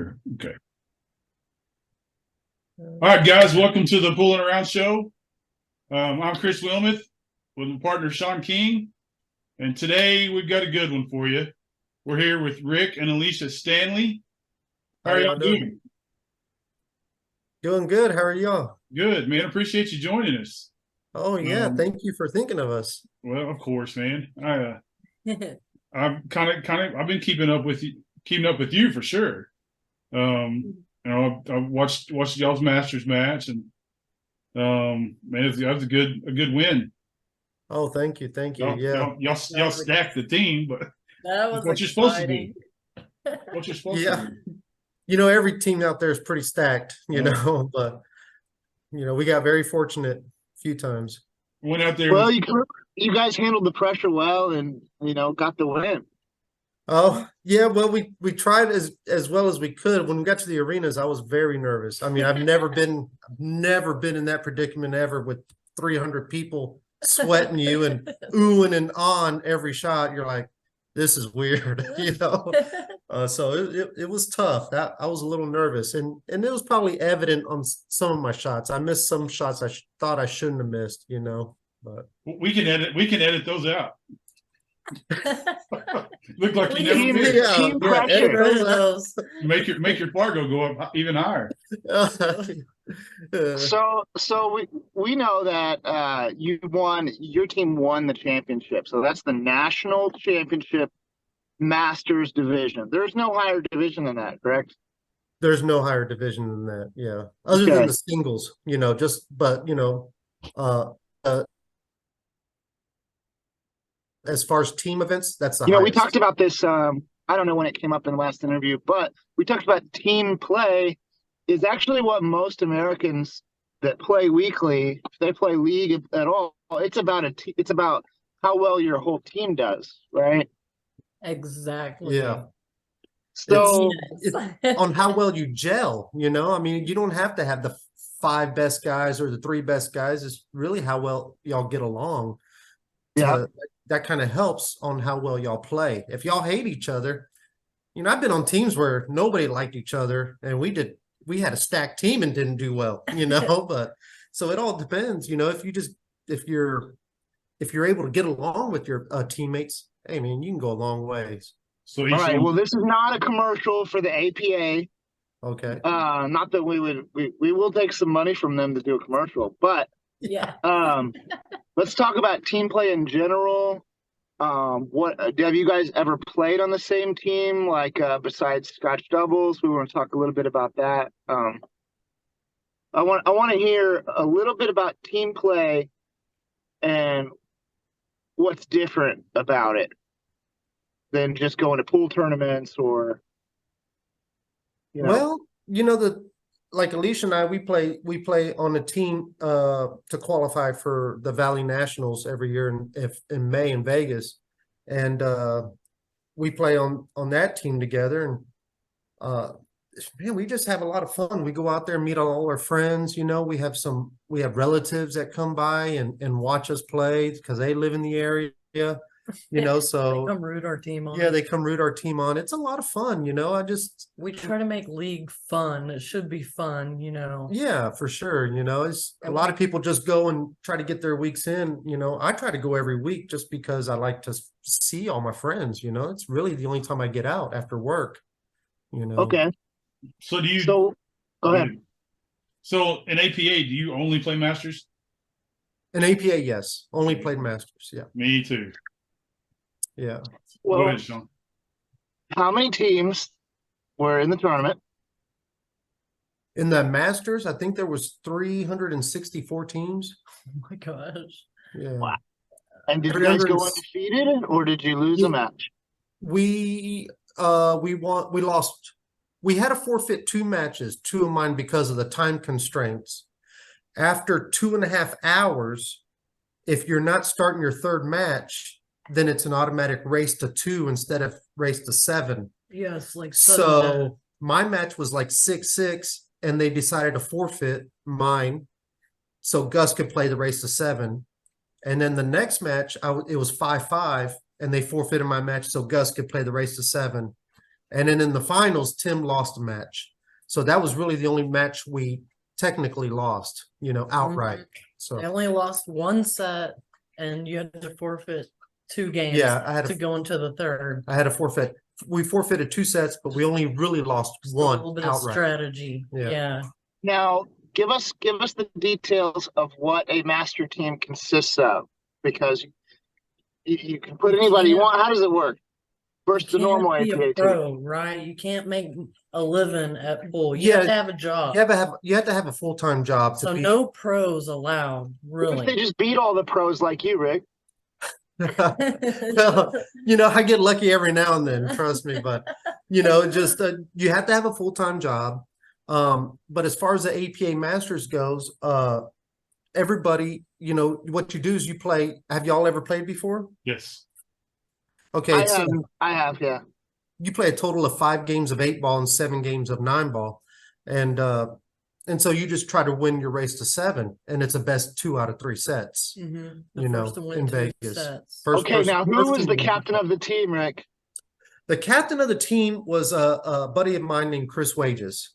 here. Okay. All right, guys, welcome to the Pulling Around Show. I'm Chris Wilmuth with my partner Sean King, and today we've got a good one for you. We're here with Rick and Alicia Stanley. How are y'all doing? Doing good. How are y'all? Good, man. Appreciate you joining us. Oh yeah, thank you for thinking of us. Well, of course, man. I've I've been keeping up with you for sure. I watched y'all's Masters match, and man, that was a good win. Oh, thank you. Y'all stacked the team, but that was what you're supposed to do. What you're supposed to do. You know, every team out there is pretty stacked, know, but we got very fortunate a few times. Went out there. Well, you guys handled the pressure well, and got the win. Oh yeah, well we tried as well as we could. When we got to the arenas, I was very nervous. I mean, I've never been in that predicament ever, with 300 people sweating you and oohing and on every shot. You're like, this is weird, so it was tough. That I was a little nervous, and it was probably evident on some of my shots. I missed some shots I thought I shouldn't have missed, but we can edit those out. Look like you never missed. Team pressure. Make your Fargo go up even higher. So we know that your team won the championship. So that's the national championship Masters division. There's no higher division than that, correct? There's no higher division than that, yeah. Other than the singles, as far as team events, that's the highest. We talked about this, I don't know when it came up in the last interview, but we talked about team play is actually what most Americans that play weekly, if they play league at all, it's about how well your whole team does, right? Exactly. Yeah. So it's on how well you gel, I mean, you don't have to have the 5 best guys or the 3 best guys. It's really how well y'all get along. Yeah. That kind of helps on how well y'all play. If y'all hate each other, I've been on teams where nobody liked each other, and we had a stacked team and didn't do well, but so it all depends, if you're able to get along with your teammates, hey man, you can go a long ways. So all right, well, this is not a commercial for the APA. Okay. Not that we will take some money from them to do a commercial, but yeah. Let's talk about team play in general. What have you guys ever played on the same team, like besides scotch doubles? We want to talk a little bit about that. I want to hear a little bit about team play and what's different about it than just going to pool tournaments or Well, like Alicia and I, we play on a team to qualify for the Valley Nationals every year in May in Vegas, and we play on that team together, and man, we just have a lot of fun. We go out there and meet all our friends. We have relatives that come by and watch us play because they live in the area. So they come root our team on. Yeah, they come root our team on. It's a lot of fun, we try to make league fun. It should be fun, Yeah, for sure. It's a lot of people just go and try to get their weeks in. I try to go every week just because I like to see all my friends. It's really the only time I get out after work. Okay. So do you? So go ahead. So in APA, do you only play Masters? In APA, yes, only played Masters. Yeah. Me too. Yeah. Well, go ahead, Sean. How many teams were in the tournament? In the Masters, I think there was 364 teams. Oh my gosh. Yeah. Wow. And did you guys go undefeated, or did you lose a match? We lost. We had to forfeit 2 matches, 2 of mine because of the time constraints. After 2.5 hours, if you're not starting your 3rd match, then it's an automatic race to 2 instead of race to 7. Yes, like so. My match was like 6-6, and they decided to forfeit mine, so Gus could play the race to 7. And then the next match, it was 5-5, and they forfeited my match so Gus could play the race to 7. And then in the finals, Tim lost a match. So that was really the only match we technically lost, outright. They So only lost one set, and you had to forfeit 2 games Yeah, I had to go into the third. I had a forfeit. We forfeited 2 sets, but we only really lost Just a one little bit of outright. strategy. Yeah. Yeah. Now, give us the details of what a master team consists of, because you can put You anybody you can't- want. How does it work versus the You normal can't be APA a team? pro, right? You can't make a living at pool. You Yeah, have to have a job. You have to have a full-time job to So be no pros allowed, What if they really. just beat all the pros like you, Rick? Well, I get lucky every now and then, trust me, but just you have to have a full-time job. But as far as the APA Masters goes, everybody, what you do is you play. Have y'all ever played before? Yes. Okay, I have, yeah. you play a total of 5 games of 8-ball and 7 games of 9-ball, and so you just try to win your race to 7, and it's a best 2 out of 3 sets. The You know, first to win in 2 Vegas. sets. First Okay, person- now who first was team the wins. captain of the team, Rick? The captain of the team was a buddy of mine named Chris Wages.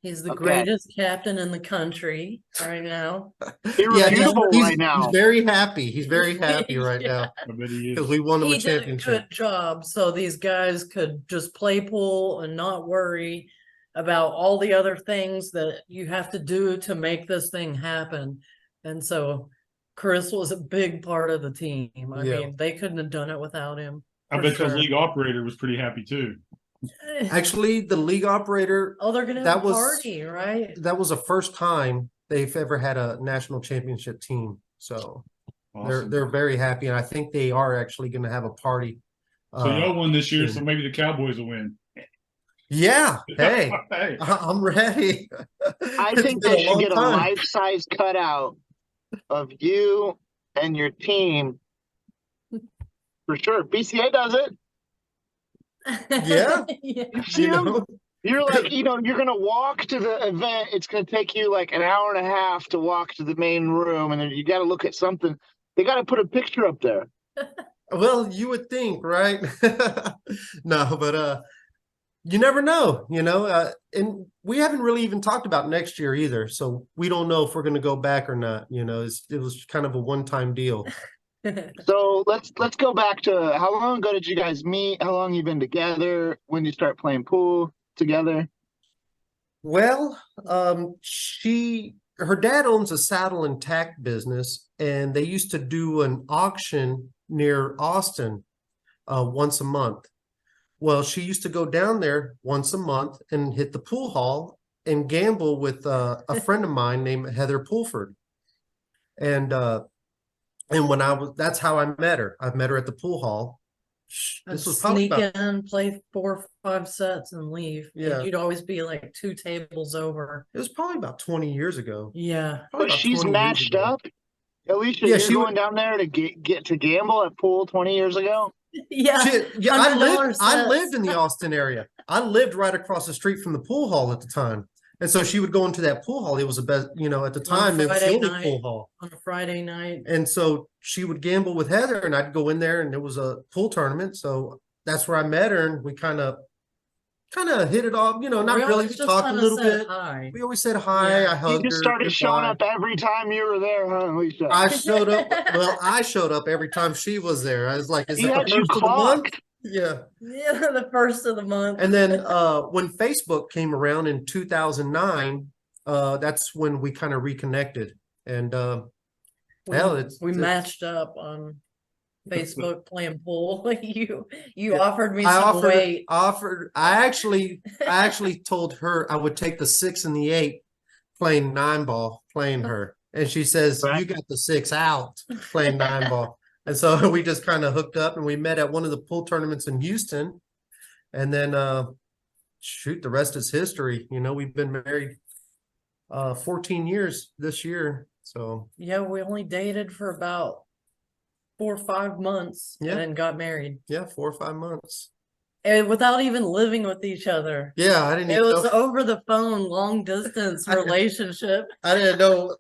He's the Okay. greatest captain in the country right now. Irrefutable right now. He's very happy. He's very happy right Yeah. now I bet he because is. we won him He a did a championship. good job, so these guys could just play pool and not worry about all the other things that you have to do to make this thing happen. And so Chris was a big part of the team. I Yeah. mean, they couldn't have done it without him. I for bet sure. the league operator was pretty happy too. Actually, the league operator, Oh, they're gonna that have a was- party, right? that was the first time they've ever had a national championship team. So Awesome. they're very happy, and I think they are actually going to have a party. So y'all won this year, so soon. maybe the Cowboys will win. Yeah. Hey, Hey. I'm ready. I It's think been they should long get a time. life-size cutout of you and your team. For sure. BCA does it. Yeah. Yeah. You see You them? know? You're like, you're going to walk to the event. It's going to take you like an hour and a half to walk to the main room. And then you got to look at something. They got to put a picture up there. Well, you would think, right? No, but you never know, and we haven't really even talked about next year either. So we don't know if we're going to go back or not. It was kind of a one-time deal. So let's go back to how long ago did you guys meet? How long you been together? When did you start playing pool together? Well, her dad owns a saddle and tack business, and they used to do an auction near Austin once a month. Well, she used to go down there once a month and hit the pool hall and gamble with a friend of mine named Heather Pulford. And that's how I met her. I met her at the pool hall. This was probably Sneak about, in, play 4 or 5 sets, and leave. And Yeah. you'd always be like 2 tables over. it was probably about 20 years ago. Yeah. Probably But about she's 20 years matched ago. up. Alicia, Yeah, you're she going would- down there to get to gamble at pool 20 years ago? Yeah. Yeah, $100 I lived sets. in the Austin area. I lived right across the street from the pool hall at the time. And so she would go into that pool hall. It was the best, at the time, it was the Friday only night. pool hall. On a Friday night. And so she would gamble with Heather, and I'd go in there, and it was a pool tournament. So that's where I met her, and we kind of hit it off. Not We really. always We just talked a kinda little said bit. hi. We always said hi. Yeah. I You hugged just her. started showing goodbye. up every time you were there, huh, Alicia? I showed up. Well, I showed up every time she was there. I was like, "Is He it the had you first of the month?" clocked. Yeah. Yeah, the first of the month. And then when Facebook came around in 2009, that's when we kind of reconnected. And we, hell, it's matched up on Facebook playing pool. You Yeah, offered me I some weight. I actually told her I would take the 6 and the 8 playing 9-ball, playing her. And she says, Right. "You got the 6 out playing 9-ball." And so we just kind of hooked up, and we met at one of the pool tournaments in Houston. And then shoot, the rest is history. We've been married 14 years this year. So Yeah, we only dated for about 4 or 5 months Yeah. and then got married. yeah, 4 or 5 months. And without even living with each other. Yeah, I didn't It even was know. over the phone, long distance relationship. I didn't know.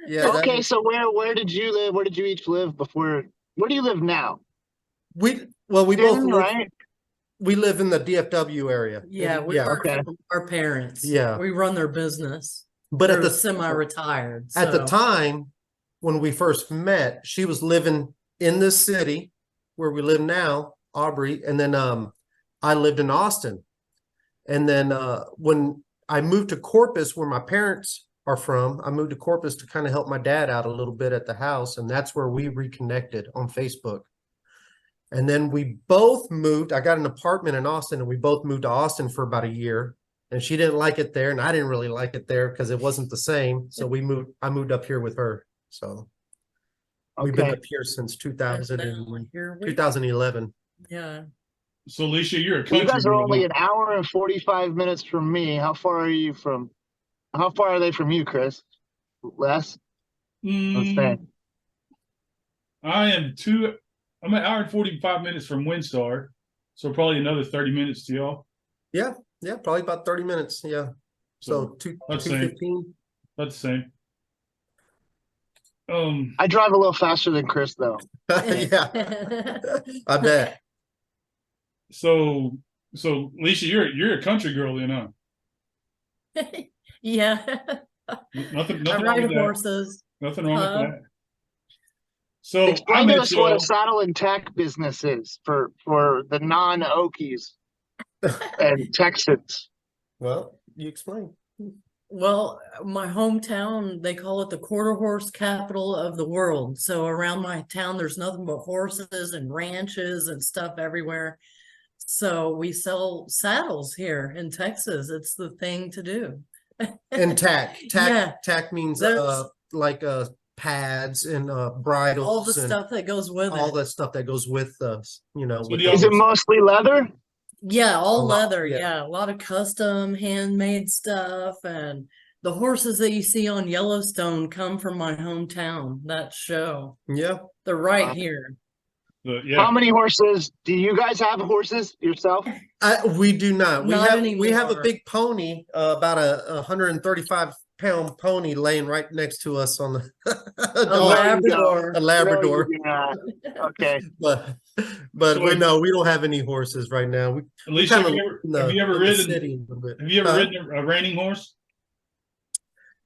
Yeah, Okay, so where did you live? Where did you each live before? Where do you live now? we both Denton, live, right? We live in the DFW area. Yeah, we yeah. work Okay. for our parents. Yeah. We run their business. But They're at the semi-retired. at the so- time when we first met, she was living in this city where we live now, Aubrey, and then I lived in Austin. And then when I moved to Corpus, where my parents are from, I moved to Corpus to kind of help my dad out a little bit at the house, and that's where we reconnected on Facebook. And then we both moved. I got an apartment in Austin, and we both moved to Austin for about a year. And she didn't like it there, and I didn't really like it there because it wasn't the same. So we moved. I moved up here with her. So we've been up here since 2000 now and here we- 2011. Yeah. So Alicia, you're a You country guys are girl, only huh? an hour and 45 minutes from me. How far are you from? How far are they from you, Chris? Less? Let's say. Mm, I'm an hour and 45 minutes from Windstar, so probably another 30 minutes to y'all. Yeah, probably about 30 minutes. Yeah. So Let's say 2:15. that's the same. I drive a little faster than Chris, though. Yeah, I bet. So Alicia, you're a country girl, you know. Yeah. Nothing I wrong ride with that. horses. Nothing wrong Uh, with that. So I Explain to met us what y'all. a saddle and tack business is for the non-Okies and Texans. Well, you explain. Well, my hometown, they call it the quarter horse capital of the world. So around my town, there's nothing but horses and ranches and stuff everywhere. So we sell saddles here in Texas. It's the thing to do. And tack. Yeah. Tack means There's- like pads and bridles All the and stuff that goes with all it. that stuff that goes with So with do y'all- Is it those. mostly leather? Yeah, all A lot, leather. yeah. Yeah, a lot of custom handmade stuff. And the horses that you see on Yellowstone come from my hometown, that show. Yeah. They're right Wow. here. How many horses? Do you guys have horses yourself? We do not. Not We have a anymore. big pony, about a 135-pound pony laying right next to us on the A dog, Labrador. a Labrador. No, you do not. Okay. But So we don't have any horses right now. We Alicia, kinda have you ever in the ridden? city a little bit. Have you ever Huh? ridden a reining horse?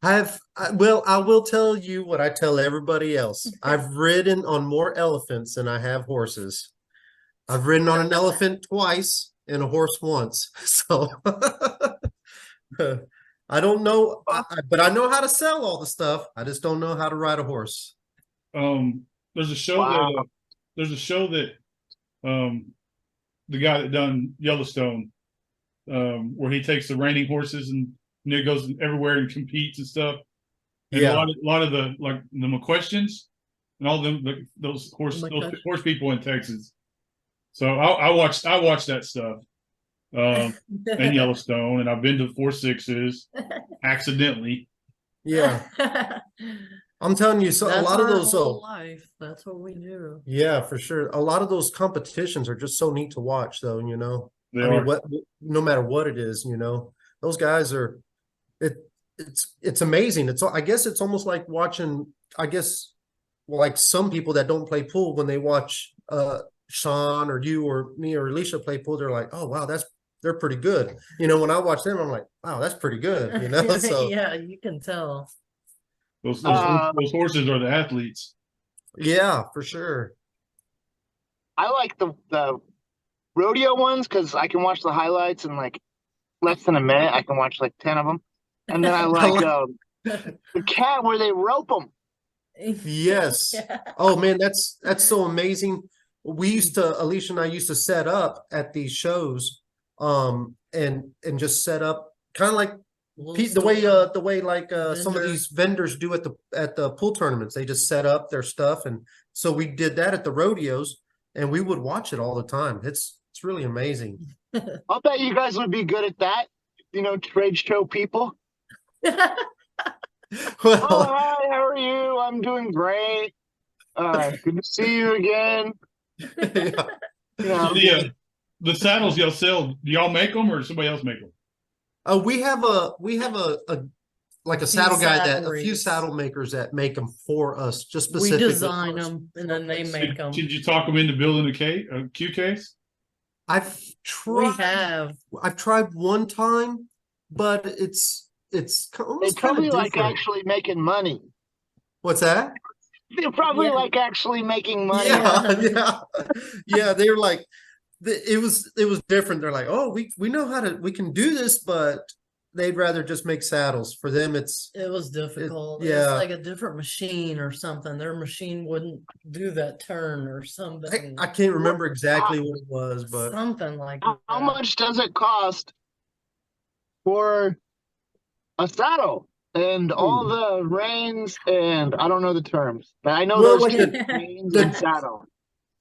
Well, I will tell you what I tell everybody else. I've ridden on more elephants than I have horses. I've ridden on an elephant twice and a horse once. So I don't know, but I know how to sell all the stuff. I just don't know how to ride a horse. There's a show Wow. that the guy that done Yellowstone, where he takes the reining horses and it goes everywhere and competes and stuff. And Yeah. a lot of the like the McQuestions and all them those McQuestion. horse people in Texas. So I watched that stuff in Yellowstone, and I've been to 4.6s accidentally. Yeah, I'm telling you, so a That's lot of our those, whole life. That's what we do. yeah, for sure. A lot of those competitions are just so neat to watch, though, you know. They I are. mean, no matter what it is, you know, those guys are, it's amazing. I guess it's almost like watching, like some people that don't play pool, when they watch Sean or you or me or Alicia play pool, they're like, oh wow, they're pretty good. You know, when I watch them, I'm like, wow, that's pretty good. You know, so Yeah, you can tell. Those horses are the athletes. yeah, for sure. I like the rodeo ones because I can watch the highlights in like less than a minute. I can watch like 10 of them. And then I like the cat where they rope them. Yes. Yeah. Oh man, that's so amazing. Alicia and I used to set up at these shows, and just set up kind of like the way like some of Vendor. these vendors do at the pool tournaments. They just set up their stuff, and so we did that at the rodeos, and we would watch it all the time. It's really amazing. I'll bet you guys would be good at that. You know, trade show people. Well, Oh, hi, how are you? I'm doing great. Good to see you again. yeah. You know, The saddles y'all sell, do y'all make them or does somebody else make them? We have a like a Few saddle guy a few saddleries. saddle makers that make them for us, just We specifically. design for us. them and then they make them. Did you talk them into building a Q case? I've We tried. have. I've tried one time, but it's They almost kind probably of like different. actually making money. What's that? They're probably Yeah. like actually making money. Yeah, Yeah. yeah. They were like, it was different. They're like, oh, we know how to, we can do this, but they'd rather just make saddles. For them, it's It was difficult. It's yeah. like a different machine or something. Their machine wouldn't do that turn or something. I can't remember exactly what it was, but Something like How that. much does it cost for a saddle and all the reins? And I don't know the terms, but I know well, those like two, reins and saddle.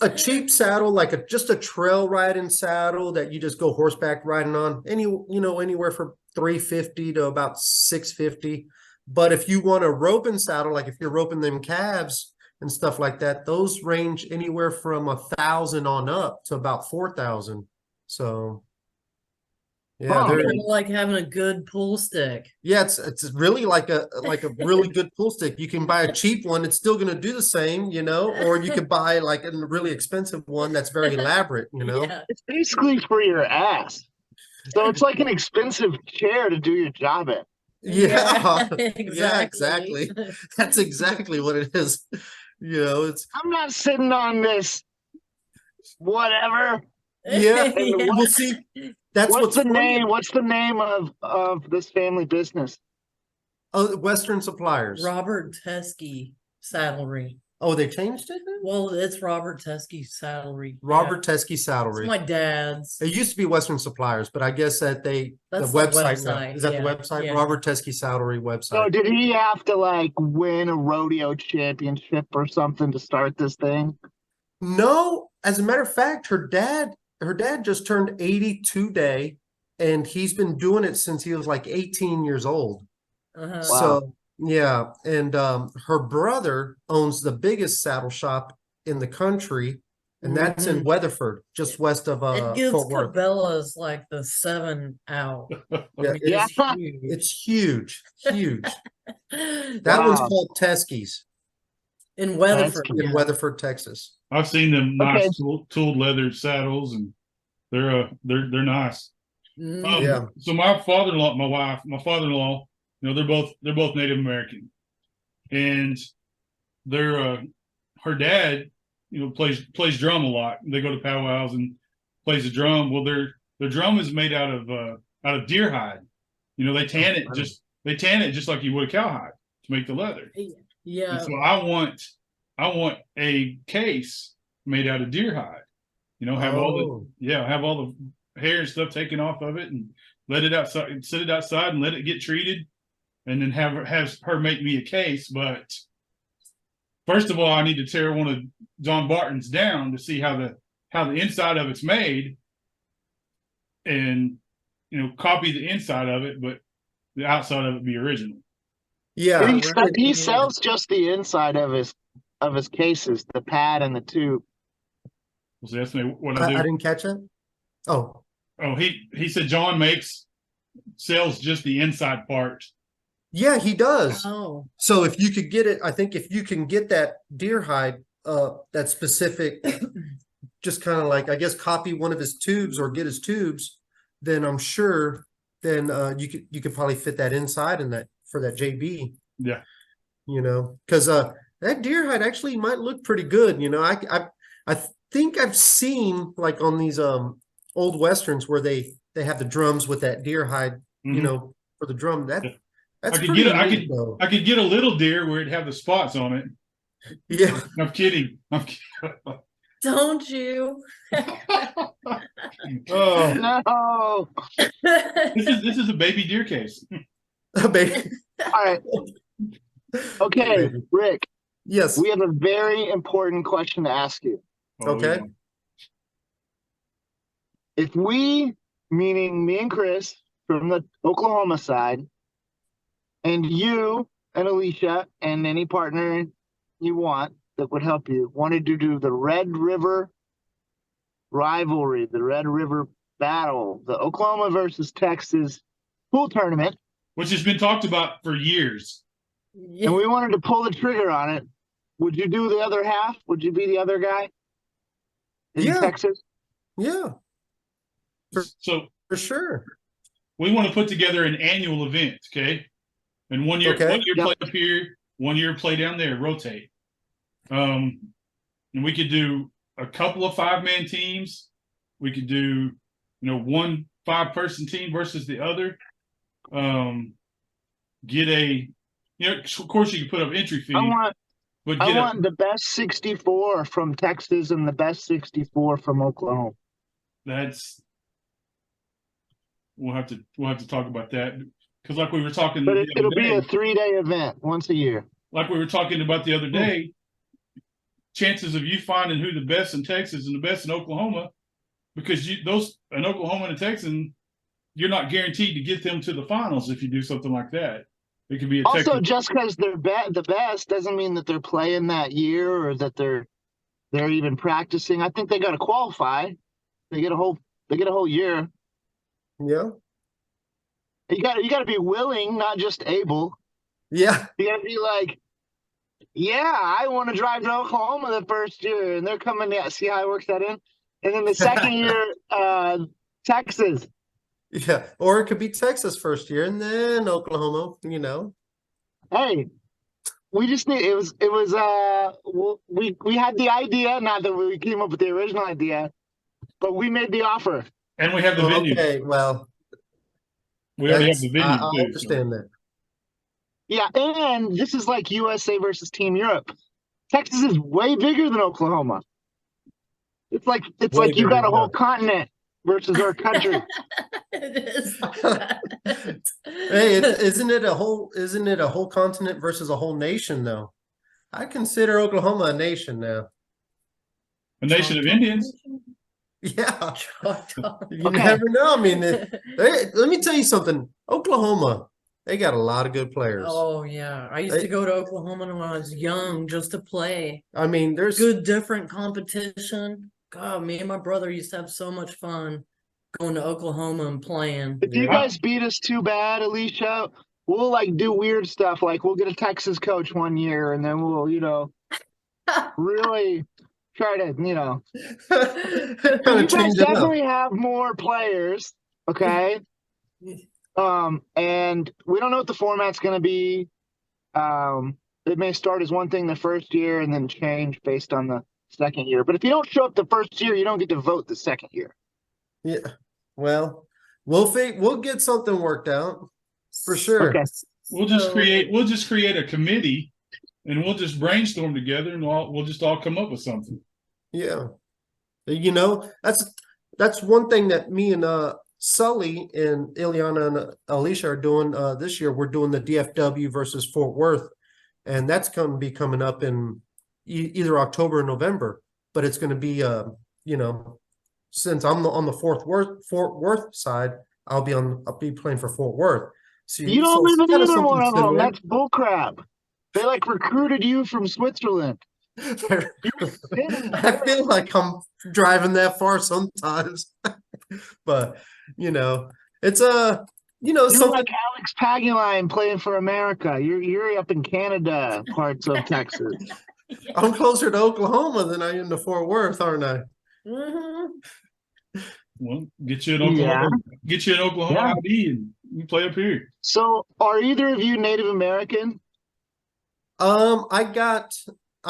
a cheap saddle, like just a trail riding saddle that you just go horseback riding on, anywhere from 350 to about 650. But if you want a roping saddle, like if you're roping them calves and stuff like that, those range anywhere from 1,000 on up to about 4,000. So yeah, Oh, they're Kind of like having a good pull stick. yeah, it's really like a really good pool stick. You can buy a cheap one, it's still gonna do the same, or you could buy like a really expensive one that's very elaborate, Yeah. it's basically for your ass. So it's like an expensive chair to do your job in. Yeah, yeah, exactly. exactly. That's exactly what it is. It's I'm not sitting on this whatever. yeah. And We'll what, see. That's what's what's the funny. name? What's the name of this family business? Oh, Western Suppliers. Robert Teskey Saddlery. Oh, they changed it then? Well, it's Robert Teskey Saddlery. Robert Yeah. Teskey It's Saddlery. my dad's. It used to be Western Suppliers, but I guess that the That's the website now. website, Is that the yeah, website? yeah. Robert Teskey Saddlery website. So did he have to like win a rodeo championship or something to start this thing? No, as a matter of fact, her dad just turned 80 today, and he's been doing it since he was like 18 years old. Uh-huh. So yeah, and her brother owns the biggest saddle shop in the country, and that's in Mhm. Weatherford, just west of It gives Fort Worth. Cabela's like the 7 out. Yeah, Yeah. it's huge, huge. That That one's Wow. called Teskey's in Weatherford. Teskey. in Weatherford, Texas. I've seen them Okay. nice tooled leather saddles, and they're nice. Mhm. Yeah. So my father-in-law, my father-in-law, they're both Native American, and they're her dad, plays drum a lot. They go to powwows and plays the drum. Well, their drum is made out of deer hide. They tan it just like you would a cowhide to make the leather. And Yeah. so I want a case made out of deer hide. Have all the hair and stuff taken off of it, and let it outside, sit it outside, and let it get treated, and then have her make me a case. But first of all, I need to tear one of John Barton's down to see how the inside of it's made, and copy the inside of it, but the outside of it be original. Yeah. He sells just the inside of his cases, the pad and the tube. So that's what I I do. didn't catch it. Oh, He said John sells just the inside part. yeah, he does. Oh. So if you could get it, I think if you can get that deer hide, that specific, just kind of like, I guess, copy one of his tubes or get his tubes, then I'm sure then you could probably fit that inside in that for that JB. Yeah. Because that deer hide actually might look pretty good. I think I've seen like on these old westerns where they have the drums with that deer hide, Mhm. for the drum. That's I could pretty get I neat, could though. I could get a little deer where it'd have the spots on it. Yeah. I'm kidding. Don't you? Oh, No. this is a baby deer case. Baby. All right. Okay, Rick, Yes. we have a very important question to ask you. Okay. If we, meaning me and Chris from the Oklahoma side, and you and Alicia and any partner you want that would help you, wanted to do the Red River rivalry, the Red River battle, the Oklahoma versus Texas pool tournament, Which has been talked about for years. and we wanted to pull the trigger on it, would you do the other half? Would you be the other guy in Yeah. Texas? Yeah. So For sure. we want to put together an annual event, okay? And one year Okay. play up here, 1 year play down there, rotate. And we could do a couple of 5-man teams. We could do, 1 5-person team versus the other. Get a, of course you can put up entry fee. I but want the best 64 from Texas and the best 64 from Oklahoma. We'll have to talk about that, because like we were talking, but it'll be a 3-day event once a year. Like we were talking about the other day, chances of you finding who the best in Texas and the best in Oklahoma, because those in Oklahoma and Texas, you're not guaranteed to get them to the finals if you do something like that. It could be also just because they're the best doesn't mean that they're playing that year or that they're even practicing. I think they got to qualify. They get a whole year. Yeah. You got to be willing, not just able. Yeah. You got to be like, yeah, I want to drive to Oklahoma the first year, and they're coming to see how I work that in. And then the second year, Texas. Yeah, or it could be Texas first year and then Oklahoma, Hey, we just need we had the idea, not that we came up with the original idea, but we made the offer. And we have the venue. Okay, well, we already have the venue. I understand that. Yeah, and this is like USA versus Team Europe. Texas is way bigger than Oklahoma. It's like you got a whole continent versus our country. It is. Hey, isn't it a whole continent versus a whole nation though? I consider Oklahoma a nation now. A nation of Indians. Yeah. You never know. I mean, let me tell you something. Oklahoma, they got a lot of good players. Oh yeah, I used to go to Oklahoma when I was young just to play. I mean, there's good different competition. God, me and my brother used to have so much fun going to Oklahoma and playing. If you guys beat us too bad, Alicia, we'll do weird stuff. Like we'll get a Texas coach one year, and then we'll, really try to, you guys definitely have more players, okay? And we don't know what the format's going to be. It may start as one thing the first year and then change based on the second year. But if you don't show up the first year, you don't get to vote the second year. Yeah. Well, we'll get something worked out for sure. Okay. We'll just create a committee, and we'll just brainstorm together, and we'll just all come up with something. Yeah. That's one thing that me and Sully and Ileana and Alicia are doing this year. We're doing the DFW versus Fort Worth, and that's going to be coming up in either October or November. But it's going to be, since I'm on the Fort Worth side, I'll be playing for Fort Worth. So you don't live in either one of them. That's bullcrap. They recruited you from Switzerland. I feel like I'm driving that far sometimes, but it's you're something like Alex Paguline playing for America. You're up in Canada, parts of Texas. I'm closer to Oklahoma than I am to Fort Worth, aren't I? Mm-hmm. Well, get you an Oklahoma. Yeah. Get you an Oklahoma ID, and you play up here. So, are either of you Native American? I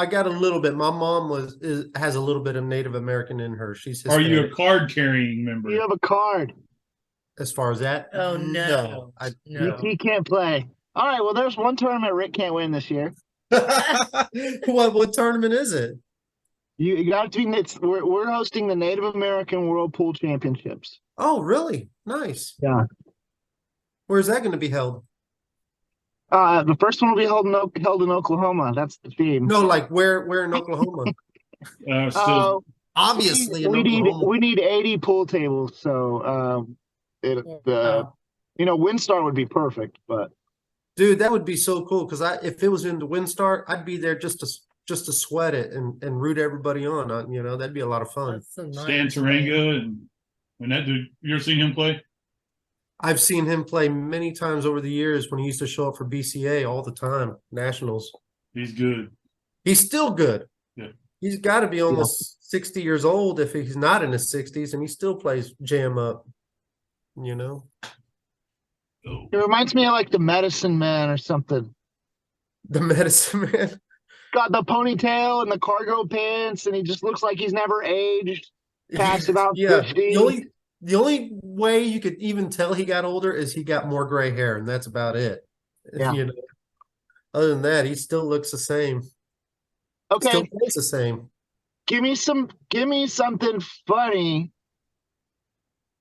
got a little bit. My mom has a little bit of Native American in her. She's Hispanic. Are you a card carrying member? You have a card. As far as that? Oh no. No. He can't play. All right, well there's one tournament Rick can't win this year. What tournament is it? You got to be. We're hosting the Native American World Pool Championships. Oh, really? Nice. Yeah. Where's that going to be held? The first one will be held in Oklahoma. That's the theme. No, where in Oklahoma? Obviously, we need 80 pool tables. So WinStar would be perfect. But dude, that would be so cool because if it was in the WinStar, I'd be there just to sweat it and root everybody on. That'd be a lot of fun. Stan Taranga and that dude. You ever seen him play? I've seen him play many times over the years when he used to show up for BCA all the time, nationals. He's good. He's still good. Yeah. He's got to be almost 60 years old if he's not in his 60s, and he still plays jam up. You know, It reminds me of like the Medicine Man or something. the medicine man. Got the ponytail and the cargo pants, and he just looks like he's never aged past about Yeah, 50. the only way you could even tell he got older is he got more gray hair, and that's about it. Yeah. You know, other than that, he still looks the same. Okay, Still plays the same. give me something funny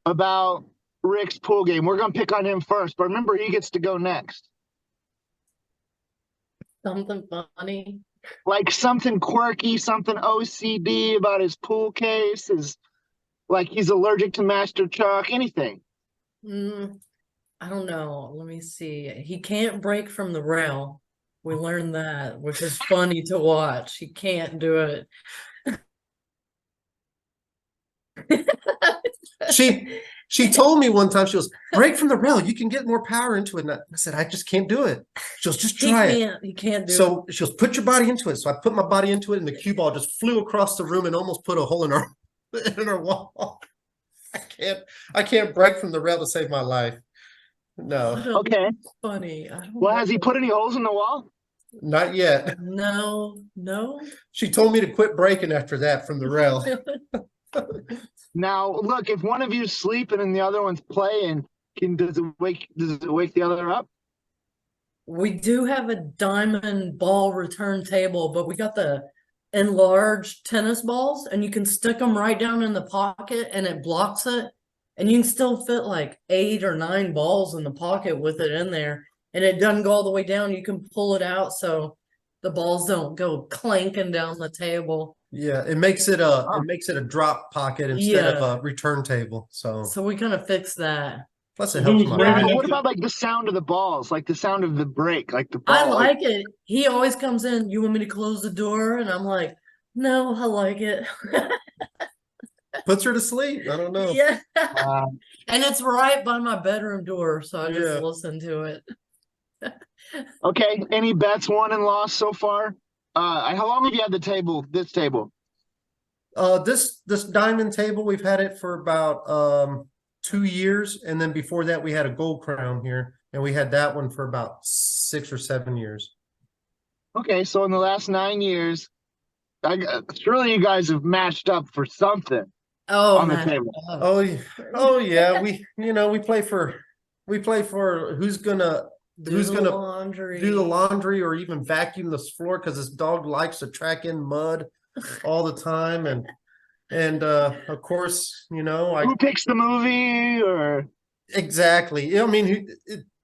about Rick's pool game. We're gonna pick on him first, but remember he gets to go next. Something funny. Like something quirky, something OCD about his pool case, is like he's allergic to Master Chalk, anything. I don't know. Let me see. He can't break from the rail. We learned that, which is funny to watch. He can't do it. She told me one time, she goes, break from the rail, you can get more power into it. And I said, I just can't do it. She goes, just try it. He can't do it. So she goes, put your body into it. So I put my body into it, and the cue ball just flew across the room and almost put a hole in our wall. I can't break from the rail to save my life. No, Okay. Funny. I don't Well, know. has he put any holes in the wall? not yet. No. She told me to quit breaking after that from the rail. Now, look, if one of you's sleeping and the other one's playing, does it wake the other up? We do have a diamond ball return table, but we got the enlarged tennis balls, and you can stick them right down in the pocket and it blocks it. And you can still fit like 8 or 9 balls in the pocket with it in there. And it doesn't go all the way down. You can pull it out so the balls don't go clanking down the table. Yeah, it makes it a drop pocket instead of a return table. So we kind of fixed that. plus it Who helps was my brave back. enough What to- about like the sound of the balls, like the sound of the break, like the ball? I like it. He always comes in, you want me to close the door? And I'm like, no, I like it. Puts her to sleep. I don't know. Yeah. And it's right by my bedroom door, so I just Yeah. listen to it. Okay. Any bets won and lost so far? How long have you had this table? This diamond table, we've had it for about 2 years, and then before that we had a gold crown here, and we had that one for about 6 or 7 years. Okay, so in the last 9 years, surely you guys have matched up for something on the man. table. Oh yeah, we play for who's gonna Do the laundry. do the laundry or even vacuum the floor, because this dog likes to track in mud all the time, and of course, Who picks the movie or? exactly. I mean,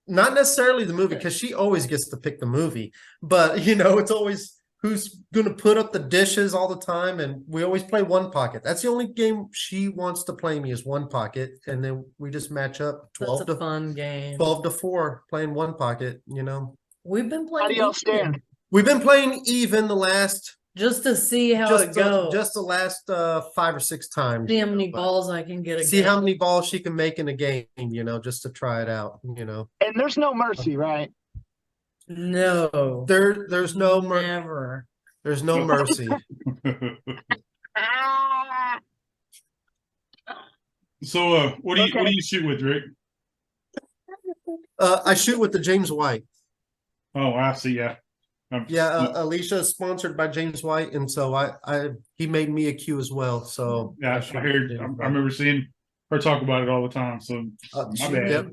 not necessarily the movie, because she always gets to pick the movie, but it's always who's going to put up the dishes all the time, and we always play one pocket. That's the only game she wants to play me is one pocket, and then we just match up 12 That's a to fun game. 12 to 4 playing one pocket. We've been playing. How do y'all stand? We've been playing even the last just to see how it goes. just the last 5 or 6 times. See how many balls I can get. See how many balls she can make in a game. Just to try it out. And there's no mercy, right? No. There's no Never. There's no mercy. So, what do you shoot with, Rick? I shoot with the James White. Oh, I see. Yeah. Alicia is sponsored by James White, and so he made me a cue as well. So Yeah, I heard. I remember seeing her talk about it all the time. So my bad. Yep.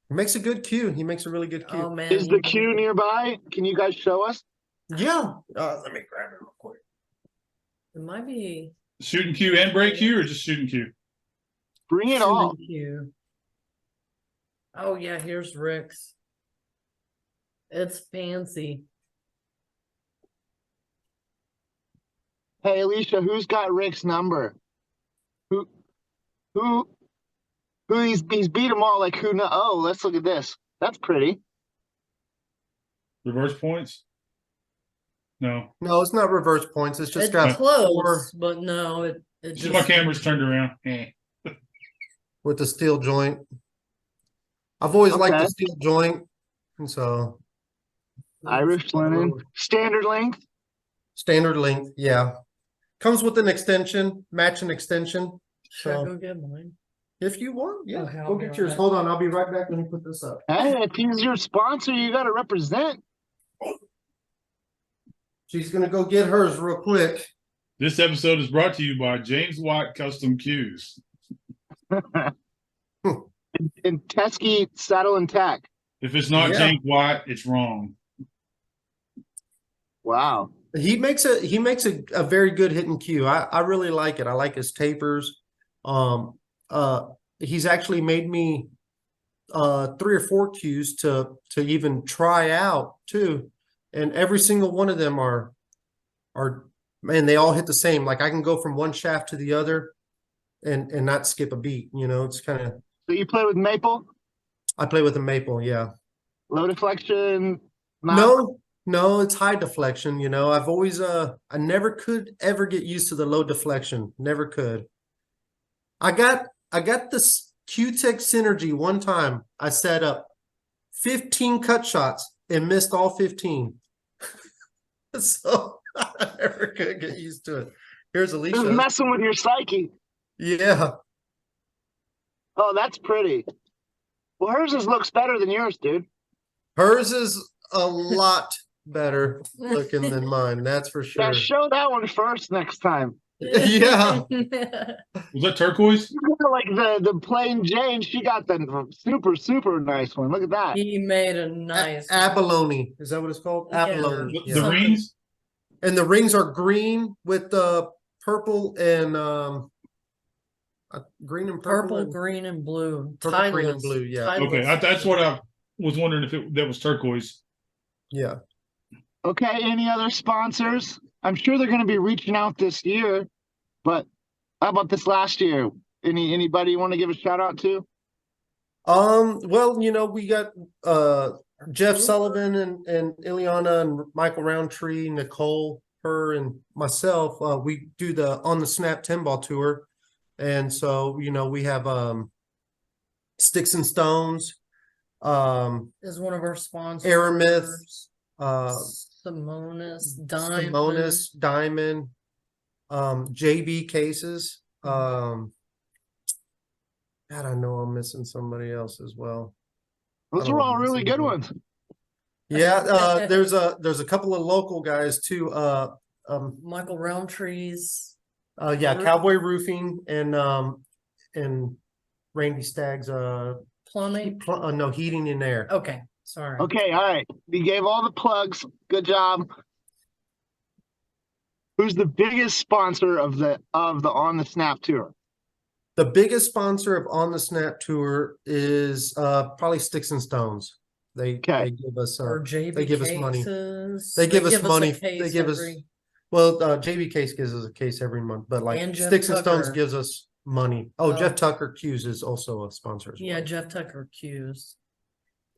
He makes a good cue. He makes a really good cue. Oh man. Is the cue nearby? Can you guys show us? Yeah. Let me grab it real quick. It might be Shooting cue and break cue, or just shooting cue? Bring it all. cue. Oh yeah, here's Rick's. It's fancy. Hey, Alicia, who's got Rick's number? Who he's beat them all, like who? No, oh, let's look at this. That's pretty. Reverse points? No. No, it's not reverse points. It's just It's got close, 4 but no, it Just just my camera's turned around. with the steel joint. I've always liked Okay. the steel joint, and so Irish linen, standard length. Standard length, yeah. Comes with an extension, matching extension. Should I So go get mine? if you want, yeah, Okay, I'll go be get right yours. back. Hold on, I'll be right back. Let me put this up. Hey, if he's your sponsor, you got to represent. She's gonna go get hers real quick. This episode is brought to you by James Watt Custom Cues. And Teskey Saddle and Tack. If it's not Yeah. James Watt, it's wrong. Wow. He makes a very good hidden cue. I really like it. I like his tapers. He's actually made me 3 or 4 cues to even try out too. And every single one of them are man, they all hit the same. Like I can go from one shaft to the other and not skip a beat. You know, it's kind of. So you play with maple, I play with a maple, yeah. low deflection. Not- No, it's high deflection. You know, I've always I never could ever get used to the low deflection. Never could. I got this Q-Tech Synergy one time. I set up 15 cut shots and missed all 15. So I never could get used to it. Here's Just Alicia. messing with your psyche. Yeah. Oh, that's pretty. Well, looks better than yours, dude. Hers is a lot better looking than mine. That's for sure. Yeah, show that one first next time. Yeah. Was that turquoise? Like the plain Jane, she got the super nice one. Look at that. He made a nice. Abalone. Is that what it's called? Yeah. Abalone. The, Yeah. the rings? And the rings are green with the purple and green and purple. Purple, and- green, and blue. Purple, green, and Timeless. blue, yeah. Timeless. Okay, that's what I was wondering if that was turquoise. Yeah. Okay, any other sponsors? I'm sure they're going to be reaching out this year, but how about this last year? Anybody you want to give a shout out to? Well, you know, we got Jeff Sullivan and Ileana and Michael Roundtree, Nicole, her and myself. We do the On the Snap 10-ball tour. And so, you know, we have Sticks and Stones, Is one of our sponsors. Aramith, Simonis, Diamond. Simonis, Diamond, JB Cases. God, I know I'm missing somebody else as well. Those I don't are all know. really good ones. Yeah, there's a couple of local guys too. Michael Roundtree's. Yeah, Roof- Cowboy Roofing and Randy Stagg's Plumbing. no, Heating and Air. Okay, sorry. Okay, all right. You gave all the plugs. Good job. Who's the biggest sponsor of the On the Snap tour? The biggest sponsor of On the Snap tour is probably Sticks and Stones. They give us Or JB they give us money. cases. They give us a money. case They give us every- well, JB Case gives us a case every month, but like And Jeff Sticks and Stones Tucker. gives us money. Oh, Oh. Jeff Tucker Hughes is also a sponsor as Yeah, well. Jeff Tucker Q's.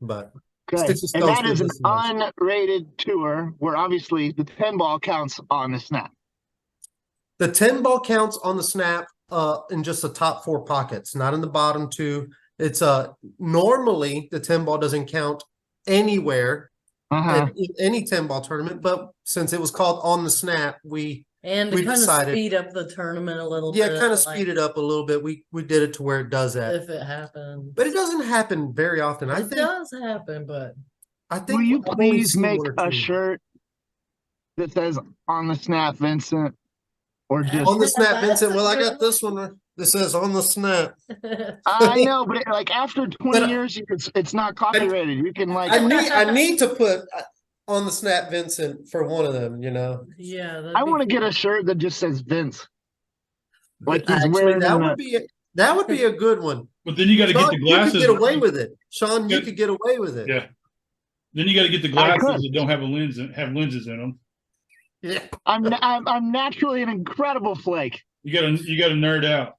But Okay, Sticks and and Stones that is an gives us the most. unrated tour where obviously the 10 ball counts on the snap. The 10-ball counts on the snap in just the top 4 pockets, not in the bottom 2. It's normally the 10-ball doesn't count anywhere in any 10-ball tournament, but since it was called On the Snap, we And to We kind of decided- speed up the tournament a little bit. kind of speed it up a little bit. We did it to where it does that. If it happens. But it doesn't happen very often. I It think does happen, but Will you I've only please seen make 1 or a 2. shirt that says On the Snap Vincent? Or just On the Snap, Vincent. Well, I got this one. This says On the Snap. I know, but like after 20 But- years, it's not copyrighted. You can like I need to put On the Snap, Vincent for one of them. You know. yeah. I want to get a shirt that just says Vince. Like he's Actually, wearing that the- would be a good one. But then you got to get Sean, the you glasses. could get away with it. Sean, you Yeah. could get away with it. Yeah. Then you got to get the I glasses could. that don't have lenses in them. Yeah. I'm naturally an incredible flake. You got to nerd out.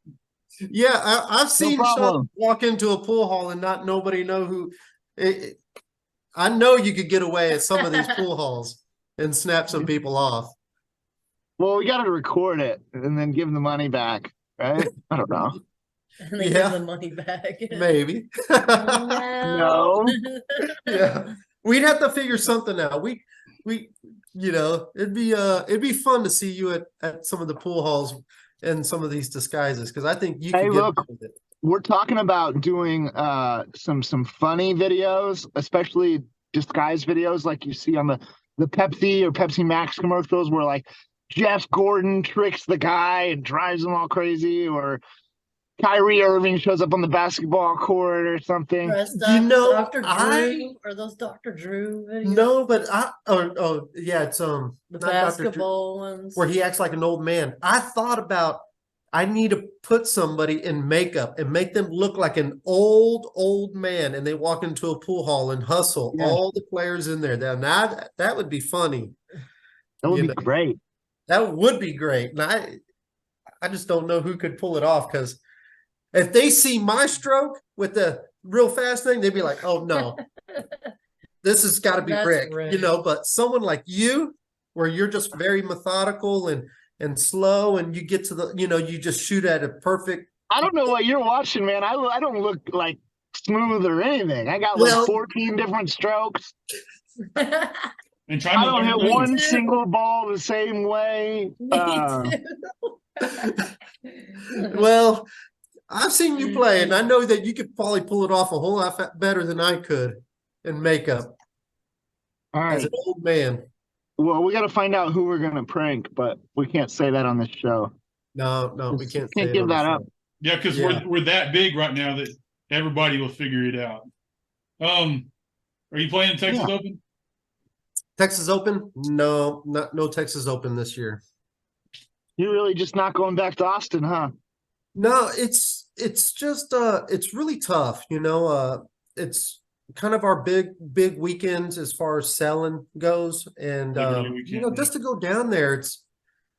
Yeah, I've seen Sean problem. walk into a pool hall and not nobody know who. I know you could get away at some of these pool halls and snap some people off. Well, we got to record it and then give the money back, right? I don't know. And they Yeah. give the money back. Maybe. No. Yeah, we'd have to figure something out. We it'd be fun to see you at some of the pool halls in some of these disguises because I think you Hey, could get look. away with it. We're talking about doing some funny videos, especially disguise videos like you see on the Pepsi or Pepsi Max commercials where like Jeff Gordon tricks the guy and drives him all crazy, or Kyrie Irving shows up on the basketball court or something. Dressed You up, know, Dr. Drew, or those Dr. Drew videos? No, but yeah, it's The not Dr. Drew, basketball ones. where he acts like an old man. I thought about I need to put somebody in makeup and make them look like an old man, and they walk into a pool hall and hustle Yeah. all the players in there. Now that would be funny. That would You be know. great. That would be great. And I just don't know who could pull it off because if they see my stroke with the real fast thing, they'd be like, "Oh no, this has got to be That's Rick," Rick. But someone like you, where you're just very methodical and slow, and you get to the, you just shoot at a perfect. I don't know what you're watching, man. I don't look like smooth or anything. I got like Well- 14 different strokes. And trying I to don't learn hit things. one too. single ball the same way. Me too. Well, I've seen you play, and I know that you could probably pull it off a whole lot better than I could in makeup All as right. an old man. Well, we got to find out who we're gonna prank, but we can't say that on this show. No, we can't say it give on the that show. up. Yeah, because Yeah. we're that big right now that everybody will figure it out. Are you playing Texas Open? Texas Open? No, no Texas Open this year. You're really just not going back to Austin, huh? No, it's just it's really tough, it's kind of our big weekends as far as selling goes. And Labor Day weekend, just to go down there, it's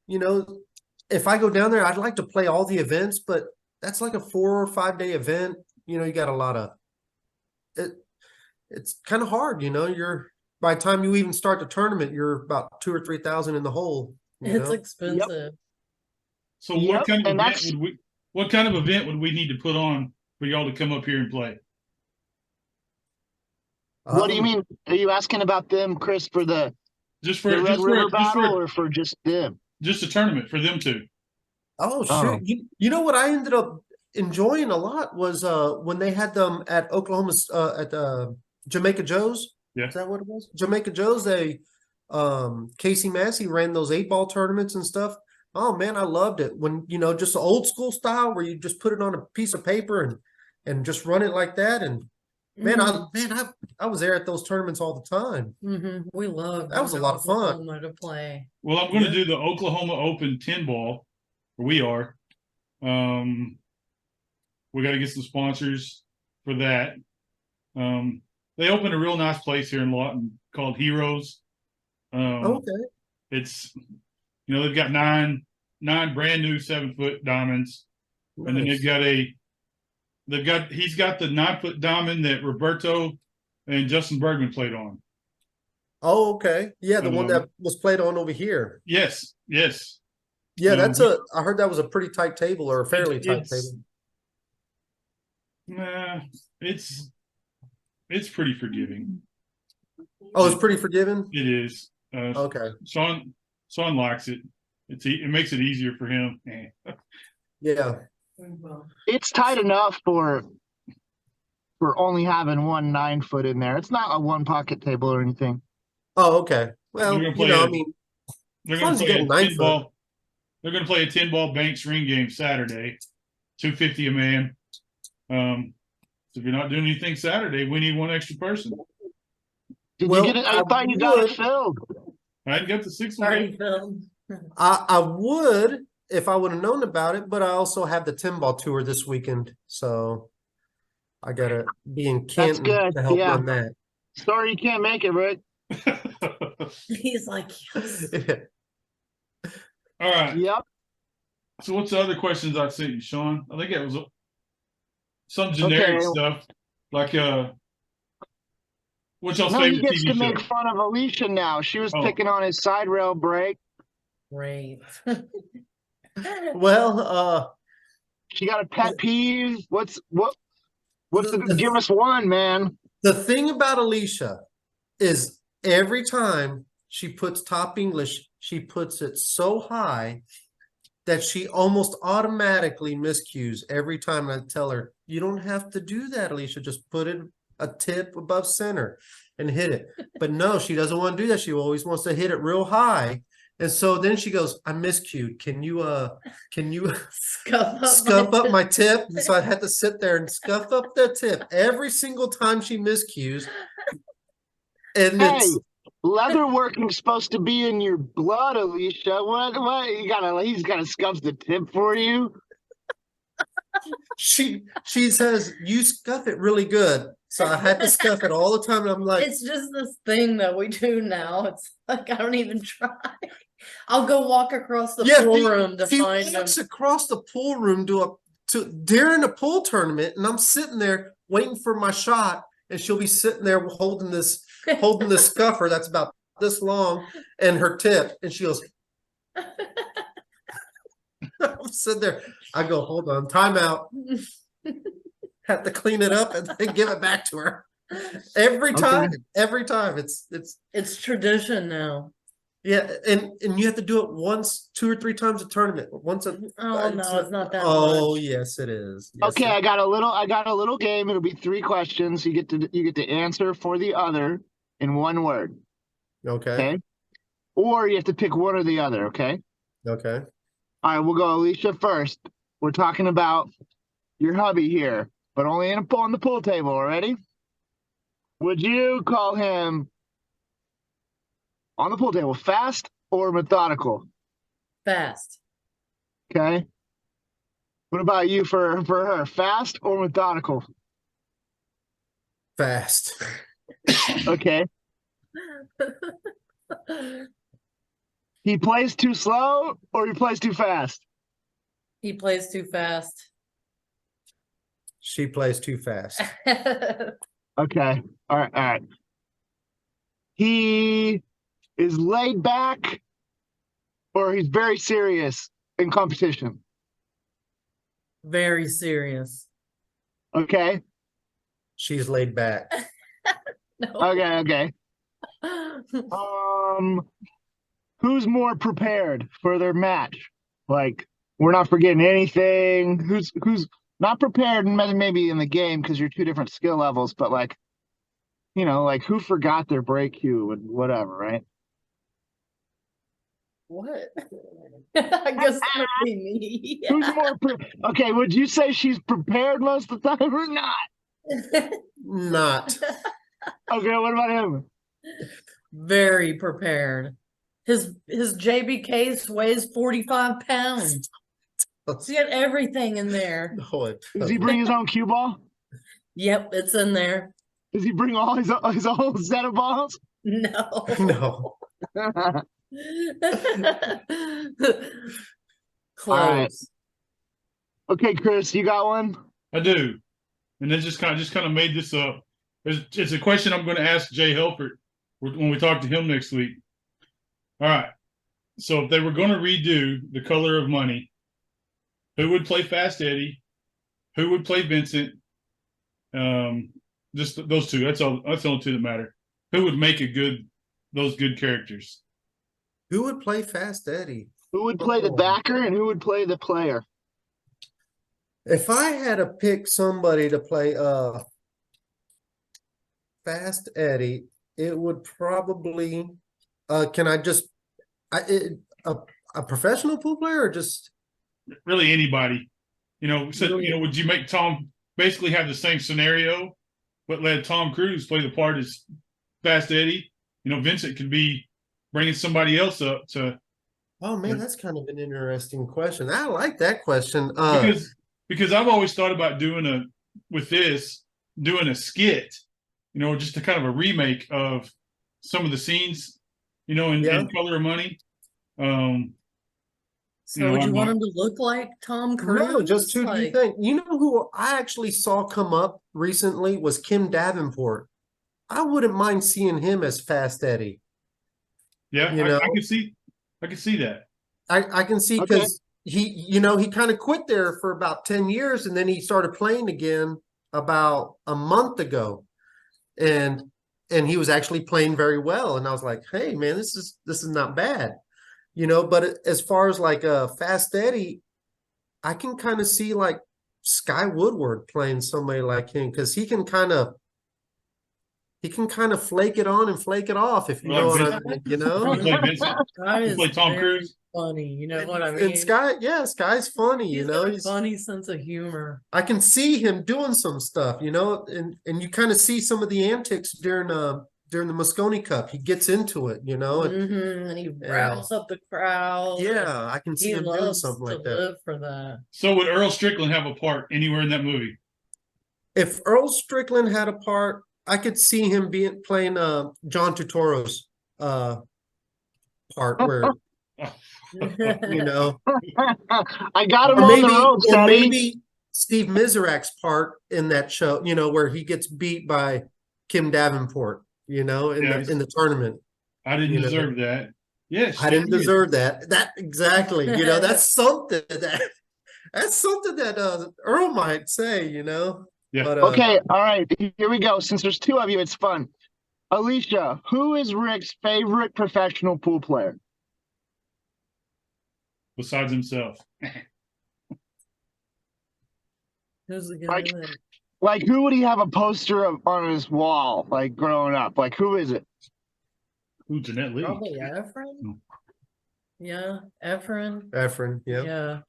if I go down there, I'd like to play all the events, but that's like a 4 or 5 day event. You got a lot of it's kind of hard, you're by the time you even start the tournament, you're about 2,000 or 3,000 in the hole. It's expensive. So Yep, what kind of and event that's- would we need to put on for y'all to come up here and play? What do you mean? Are you asking about them, Chris, for the Just for Red just River for, just battle, for or for just them? just a tournament for them two. Oh Oh. shoot! You know what I ended up enjoying a lot was when they had them at Oklahoma's at Jamaica Joe's. Yeah. Is that what it was? Jamaica Joe's. They Casey Massey ran those 8-ball tournaments and stuff. Oh man, I loved it when just the old school style where you just put it on a piece of paper and just run it like that. And man, I was there at those tournaments all the time. Mm-hmm. We love That was a lot of fun. Oklahoma to play. Well, I'm going to Yeah. do the Oklahoma Open 10 ball. Where we are. We got to get some sponsors for that. They opened a real nice place here in Lawton called Heroes. Okay. It's they've got nine brand new 7-foot diamonds, and then Nice. he's got the 9-foot diamond that Roberto and Justin Bergman played on. Oh, okay. Yeah, the one that was played on over here. Yes. Yeah, I heard that was a pretty tight table or a fairly tight table. Nah, it's pretty forgiving. Oh, it's pretty forgiving? It is. Okay. Sean likes it. It makes it easier for him. Yeah. It's tight enough for only having one 9-foot in there. It's not a one pocket table or anything. Oh, okay. Well, They're gonna play I mean, they're as long going as to you play get a a 10 9-foot. ball. They're going to play a 10-ball Banks ring game Saturday, $250 a man. So if you're not doing anything Saturday, we need one extra person. Did Well, you get it? I I thought you got it would- filled. I didn't get the 6 one. Already yet. filmed. I would if I would have known about it, but I also have the 10-ball tour this weekend, so I gotta be in Canton good, to help yeah. run that. Sorry you can't make it, Rick. He's like, yes. All right. Yep. So what's the other questions I sent you, Sean? I think it was some generic Okay. stuff like what's y'all's No, he favorite gets TV to make show? fun of Alicia now. She was Oh. picking on his side rail brake. Great. Well, She got a pet peeve. What's give us one, man. the thing about Alicia is every time she puts top English, she puts it so high that she almost automatically miscues every time I tell her, you don't have to do that, Alicia. Just put it a tip above center and hit it. But no, she doesn't want to do that. She always wants to hit it real high. And so then she goes, I miscued. Can you scuff up my tip? And so I had to sit there and scuff up the tip every single time she miscues. And Hey, it's leather working's supposed to be in your blood, Alicia. What? He's gotta scuff the tip for you. she says, you scuff it really good. So I had to scuff it all the time. And I'm like, It's just this thing that we do now. It's like I don't even try. I'll go walk across the pool room to he find him. walks across the pool room during a pool tournament, and I'm sitting there waiting for my shot, and she'll be sitting there holding this scuffer that's about this long and her tip, and she goes, I'm sitting there. I go, hold on, timeout. Have to clean it up and then give it back to her. Every time. It's tradition now. Yeah, and you have to do it once, 2 or 3 times a tournament. No, it's not that Oh, much. yes, it is. Yes, Okay, I got a little game. It'll be 3 questions. You get to answer for the other in 1 word. Okay. Okay. Or you have to pick one or the other. Okay. Okay. All right, we'll go Alicia first. We're talking about your hubby here, but only on the pool table. Ready? Would you call him on the pool table fast or methodical? Fast. Okay. What about you for her? Fast or methodical? Fast. Okay. He plays too slow or he plays too fast? He plays too fast. She plays too fast. Okay. All right. He is laid back or he's very serious in competition? Very serious. Okay. She's laid back. No. Okay. Who's more prepared for their match? Like, we're not forgetting anything. Who's not prepared maybe in the game because you're 2 different skill levels, but like, like who forgot their break cue and whatever, right? What? I guess that would be me. Who's more okay, would you say she's prepared most of the time or not? Not. Okay, what about him? Very prepared. His JB case weighs 45 pounds. He had everything in there. No, it Does he bring his own cue ball? Yep, it's in there. Does he bring all his whole set of balls? No. no. Close. Right. Okay, Chris, you got one? I do, and then just kind of made this up. It's a question I'm going to ask Jay Helfert when we talk to him next week. All right. So if they were going to redo The Color of Money, who would play Fast Eddie? Who would play Vincent? Just those 2. That's all. That's the only 2 that matter. Who would make those good characters? Who would play Fast Eddie? Who would play the backer and who would play the player? If I had to pick somebody to play Fast Eddie, it would probably can I just a professional pool player or just Really anybody. Would you make Tom basically have the same scenario, but let Tom Cruise play the part as Fast Eddie? Vincent could be bringing somebody else up to. Oh man, that's kind of an interesting question. I like that question. Because I've always thought about doing a skit, just a kind of a remake of some of the scenes, in Color of Money. So would you want him to look like Tom Cruise? No, just who do you think? You know who I actually saw come up recently was Kim Davenport. I wouldn't mind seeing him as Fast Eddie. Yeah, I can see that. I can see because he kind of quit there for about 10 years and then he started playing again about a month ago. And and he was actually playing very well. And I was like, hey man, this is not bad, you know. But as far as like Fast Eddie, I can kind of see like Sky Woodward playing somebody like him, because he can kind of flake it on and flake it off, if you Like know what I Vincent. mean, you know. You play Vincent. Guy You is play Tom very Cruise. funny, you know what I And mean? Sky's funny, you He's know. got a funny sense of humor. I can see him doing some stuff, you know, and you kind of see some of the antics during the Moscone Cup. He gets into it, you know. And he riles up the crowd. Yeah, I can see He him doing loves something to like that. live for that. So would Earl Strickland have a part anywhere in that movie? If Earl Strickland had a part, I could see him playing John Turturro's part, where you know, I got him or on the ropes, Daddy. maybe Steve Miserak's part in that show, you know, where he gets beat by Kim Davenport, you know, in Yes. the tournament. I didn't You know. deserve that. Yes, I didn't you did. deserve that. That exactly, you know, that's something that Earl might say, you know. Yeah. But Okay, all right, here we go. Since there's two of you, it's fun. Alicia, who is Rick's favorite professional pool player? Besides himself. Who's the guy Like- that Like, who would he have a poster of on his wall, like growing up? Like, who is it? Ooh, Jeanette Lee. probably Efren? Hmm. Yeah, Efren. Efren, yeah, Yeah.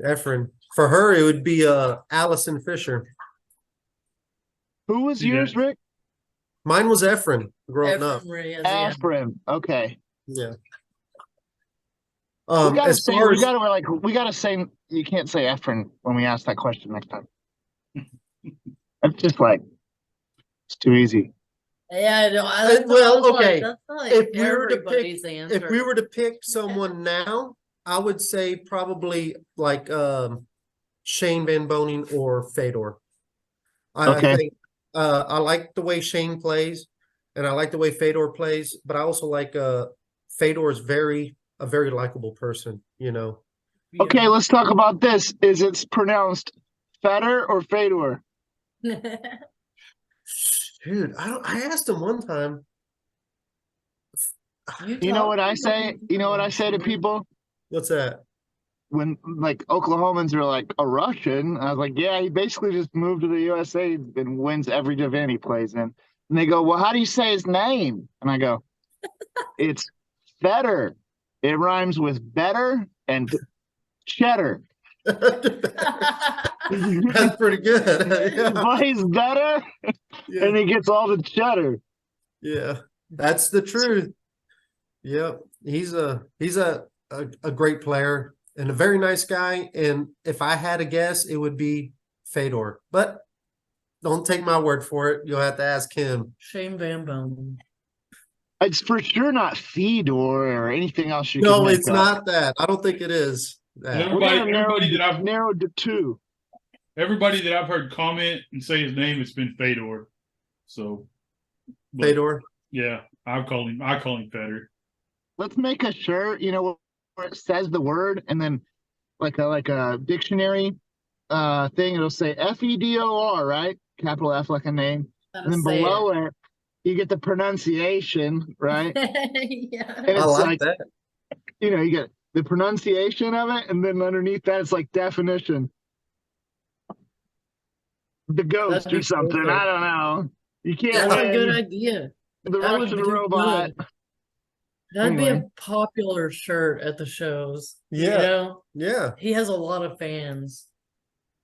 Efren. For her, it would be Allison Fisher. Who was See yours, that? Rick? Mine was Efren growing up. Efren Reyes, yeah. Aspirin. Okay. Yeah. We gotta As say, far we as gotta say, you can't say Efren when we ask that question next time. It's just like, it's too easy. Yeah, I know. well, I was like, okay, that's not if we were to everybody's answer. if we were to pick someone now, I would say probably like Shane Van Boning or Fedor. I Okay. think I like the way Shane plays, and I like the way Fedor plays, but I also like Fedor is a very likable person, you know. Yeah. Okay, let's talk about this. Is it pronounced Feder or Fedor? Dude, I asked him one time. You know what I say? You know what I say to people What's that? when like Oklahomans are like a Russian? I was like, yeah, he basically just moved to the USA and wins every event he plays in. And they go, well, how do you say his name? And I go, it's Feder. It rhymes with better and cheddar. That's pretty good. He Yeah. plays better Yeah. and he gets all the cheddar. Yeah, that's the truth. Yep, he's a great player and a very nice guy. And if I had a guess, it would be Fedor. But don't take my word for it. You'll have to ask him. Shane Van Bonen. It's for sure not Fedor or anything else you No, can make it's up. not that. I don't think it is that. We gotta Everybody that I've narrowed to two. Everybody that I've heard comment and say his name, it's been Fedor. So, but, Fedor. yeah, I call him Fedor. Let's make a shirt, you know, where it says the word and then like a dictionary thing, it'll say Fedor, right? Capital F like a name. And then below it, you get the pronunciation, right? Yeah. And I it's like like, that. you know, you get the pronunciation of it, and then underneath that, it's like definition. The ghost That'd be or something. perfect. I don't know. You can't That's a win. good idea. The That would Russian do robot. good. That'd be Anyway. a popular shirt at the shows. Yeah. You know, Yeah. he has a lot of fans.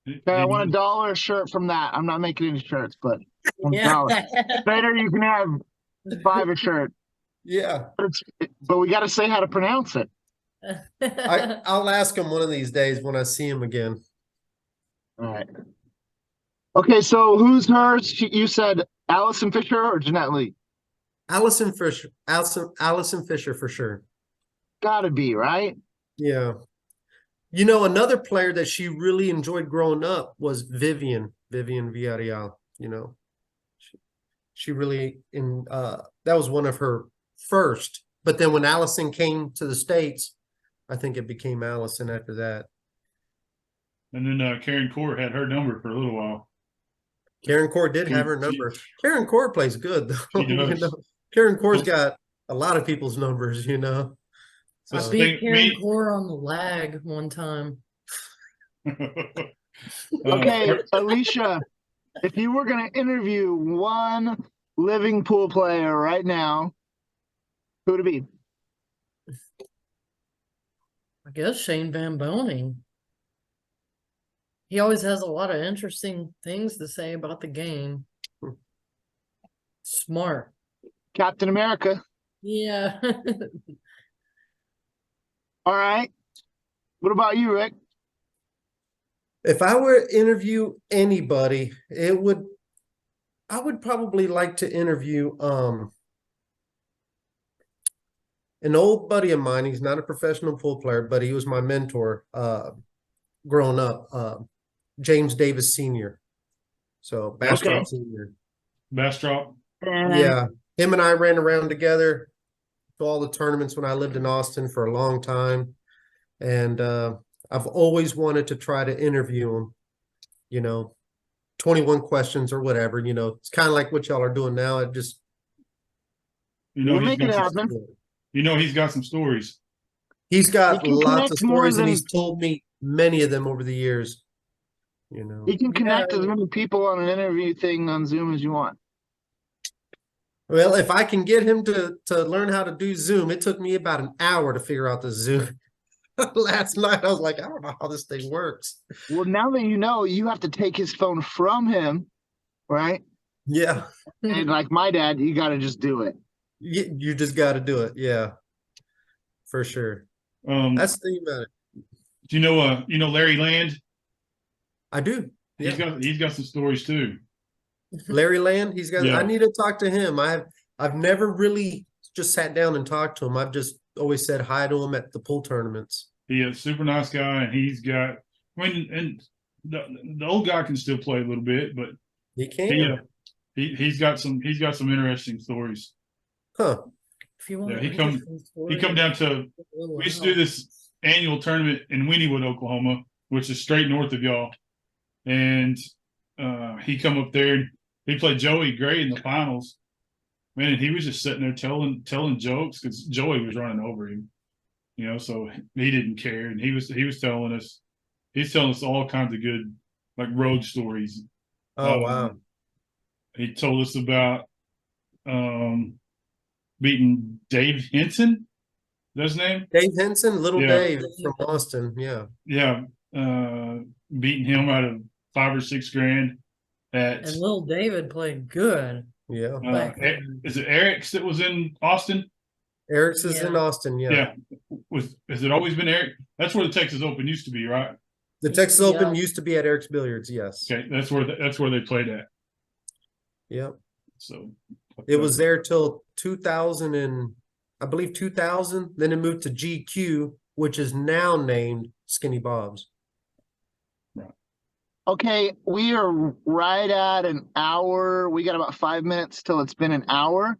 Okay, I want $1 shirt from that. I'm not making any shirts, but $1. Yeah. Later, you can have 5 a shirt. Yeah. But we got to say how to pronounce it. I'll ask him one of these days when I see him again. All right. Okay, so who's hers? You said Allison Fisher or Jeanette Lee? Allison Fisher. Allison Fisher for sure. Gotta be, right? Yeah. You know, another player that she really enjoyed growing up was Vivian Villarreal, you know. She really that was one of her first. But then when Allison came to the States, I think it became Allison after that. And then Karen Core had her number for a little while. Karen Core did have her number. Karen Core plays good though. She does. Karen Core's got a lot of people's numbers, you know. I So- beat Karen me- Core on the lag one time. Okay, Alicia, if you were going to interview one living pool player right now, who would it be? I guess Shane Van Boning. He always has a lot of interesting things to say about the game. Smart. Captain America. Yeah. All right. What about you, Rick? If I were to interview anybody, I would probably like to interview an old buddy of mine. He's not a professional pool player, but he was my mentor growing up. James Davis Sr. So Bastrop Okay. Sr. Bastrop. Yeah. Him and I ran around together to all the tournaments when I lived in Austin for a long time. And I've always wanted to try to interview him, you know, 21 questions or whatever, you know, it's kind of like what y'all are doing now. It just, You know, We'll he's make it got some, happen. you know, he's got some stories. he's got He can lots of connect more stories and than- he's told me many of them over the years, you know. You can connect Yeah. as many people on an interview thing on Zoom as you want. Well, if I can get him to learn how to do Zoom, it took me about an hour to figure out the Zoom. Last night, I was like, I don't know how this thing works. Well, now that you know, you have to take his phone from him, right? Yeah, And like my dad, you got to just do it. you just got to do it. Yeah, for sure. That's the thing about it. Do you know Larry Land? I do. He's Yeah. got some stories too. Larry Land, he's got. Yeah. I need to talk to him. I've never really just sat down and talked to him. I've just always said hi to him at the pool tournaments. He is a super nice guy, and he's got. And the old guy can still play a little bit, but He can. he's got some interesting stories. Huh. If you want Yeah, he come down to. We used to do this annual tournament in Wynnewood, Oklahoma, which is straight north of y'all, and he come up there and he played Joey Gray in the finals. Man, he was just sitting there telling jokes because Joey was running over him, you know, so he didn't care, and he was telling us all kinds of good like road stories. Oh wow. He told us about beating Dave Henson. Is that his name? Dave Henson, Little Yeah. Dave from Austin. Yeah. Yeah, beating him out of $5 or $6 grand. At And little David played good. Yeah. back then. is it Eric's that was in Austin? Eric's is in Yeah. Austin. Yeah. Yeah. Has it always been Eric? That's where the Texas Open used to be, right? The Texas Open Yeah. used to be at Eric's Billiards. Yes. Okay, that's where they played at. Yeah. So It was there till 2000 and I believe 2000. Then it moved to GQ, which is now named Skinny Bob's. Okay, we are right at an hour. We got about 5 minutes till it's been an hour.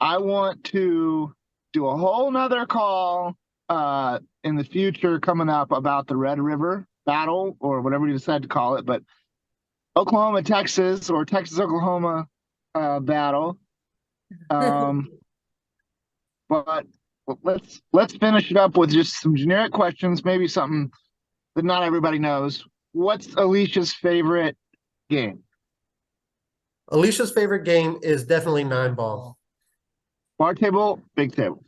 I want to do a whole nother call in the future coming up about the Red River battle or whatever you decide to call it, but Oklahoma, Texas or Texas, Oklahoma battle. But let's finish it up with just some generic questions, maybe something that not everybody knows. What's Alicia's favorite game? Alicia's favorite game is definitely 9-ball. Bar table, big table.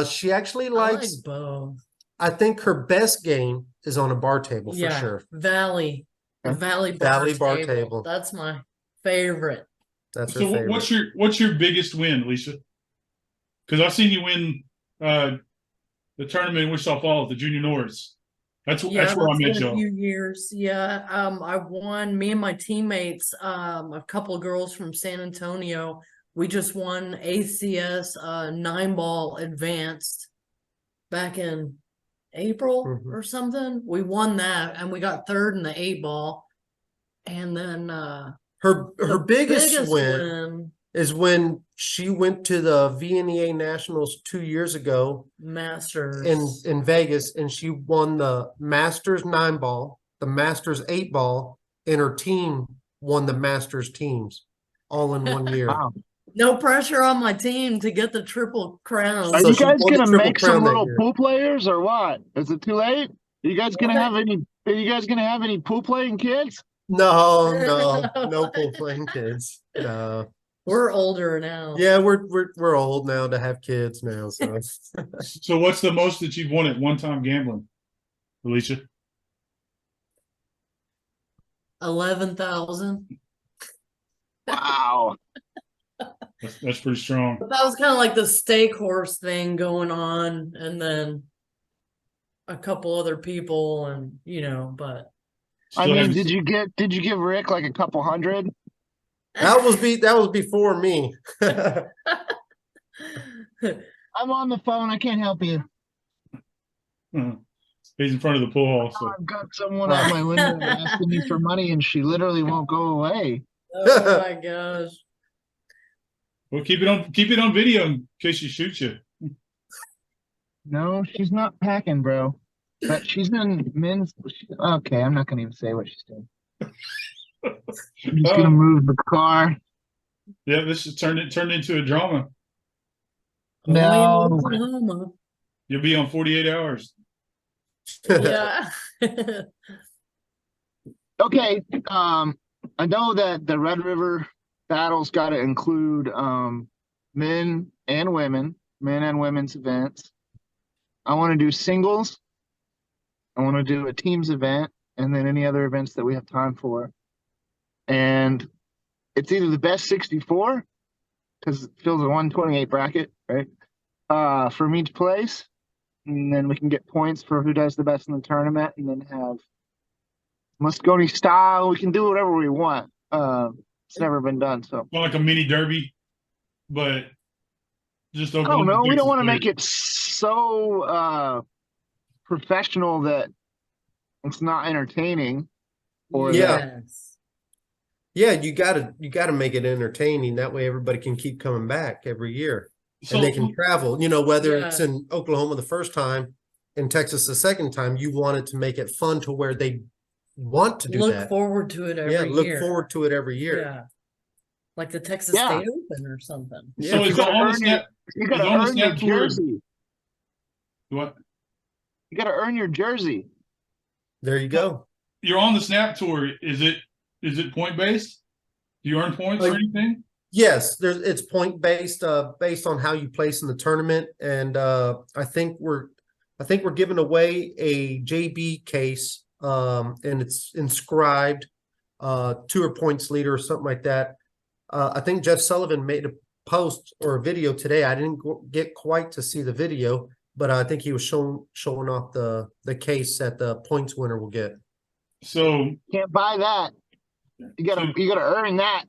She actually I like likes, both. I think her best game is on a bar table for Yeah, sure. Valley. The Okay. Valley Bar table. table. That's my favorite. That's her so. favorite. What's your biggest win, Alicia? Because I've seen you win the tournament in Wichita Falls, the Junior Norris. That's where I met been a y'all. few years. Yeah. I won, me and my teammates, a couple of girls from San Antonio. We just won ACS 9-ball advanced back in April Mhm. or something. We won that and we got third in the 8-ball. And then Her the biggest win is when she went to the VNEA Nationals 2 years ago Masters in Vegas, and she won the Masters 9-ball, the Masters 8-ball, and her team won the Masters teams all in 1 year. Wow. No pressure on my team to get the triple crown. Are So you she guys won the gonna Triple make some Crown that little year. pool players or what? Is it too late? Are you guys gonna have any? Are you guys gonna have any pool playing kids? No pool playing kids. No. We're older now. Yeah, we're old now to have kids now. So So what's the most that you've won at one time gambling, Alicia? 11,000. Wow. That's pretty strong. But that was kind of like the stake horse thing going on, and then a couple other people, and but I Still mean, haven't- did you give Rick like a couple hundred? that was before me. I'm on the phone. I can't help you. He's in front of the pool hall. So I've got someone at my window asking me for money, and she literally won't go away. oh my gosh. well, keep it on video in case she shoots you. No, she's not packing, bro. But she's in men's. Okay, I'm not gonna even say what she's doing. I'm just gonna move the car. Yeah, this has turned into a drama. Only in No. Oklahoma. You'll be on 48 hours. Yeah. Okay. I know that the Red River battle's got to include men and women's events. I want to do singles. I want to do a teams event, and then any other events that we have time for. And it's either the best 64, because it fills a 128 bracket, right? From each place. And then we can get points for who does the best in the tournament, and then have Moscone style. We can do whatever we want. It's never been done, so. Not like a mini derby, but just I Oklahoma. don't know. We Texas don't want to players. make it so professional that it's not entertaining. Or Yeah. Yes. Yeah, you gotta make it entertaining. That way everybody can keep coming back every year. So And they can travel, whether it's Yeah. in Oklahoma the first time, in Texas the second time, you wanted to make it fun to where they want to do Look that. forward to it every Yeah, look year. forward to it every year. Yeah. Like the Texas Yeah. State Open or something. Yeah. so you is gotta it on the earn snap? you got Is to on the earn your snap tour- jersey. What? You got to earn your jersey. There you go. You're on the snap tour. Is it point based? Do you earn points or anything? Yes, it's point based on how you place in the tournament. And I think we're giving away a JB case, and it's inscribed tour points leader or something like that. I think Jeff Sullivan made a post or a video today. I didn't get quite to see the video, but I think he was showing off the case that the points winner will get. So Can't buy that. You got to earn that.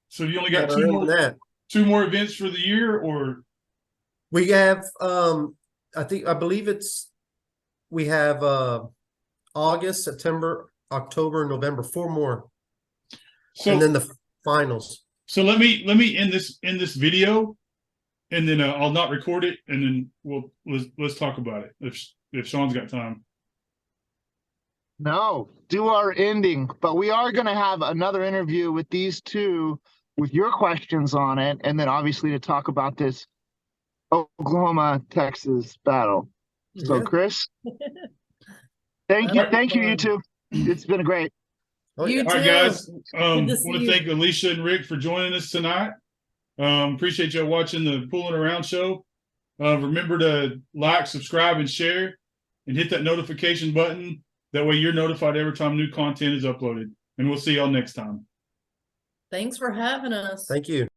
so you only got Gotta earn that. two more events for the year, or We have we have August, September, October, November, 4 more. so And then the finals. So let me end this video, and then I'll not record it, and then let's talk about it if Sean's got time. No, do our ending. But we are going to have another interview with these two with your questions on it. And then obviously to talk about this Oklahoma, Texas battle. So Yeah. Chris, thank you, you two. It's been great. Oh, You yeah. All right, too. guys. Good to Want see to you. thank Alicia and Rick for joining us tonight. Appreciate y'all watching the Pulling Around show. Remember to like, subscribe, and share, and hit that notification button. That way you're notified every time new content is uploaded. And we'll see y'all next time. Thanks for having us. Thank you.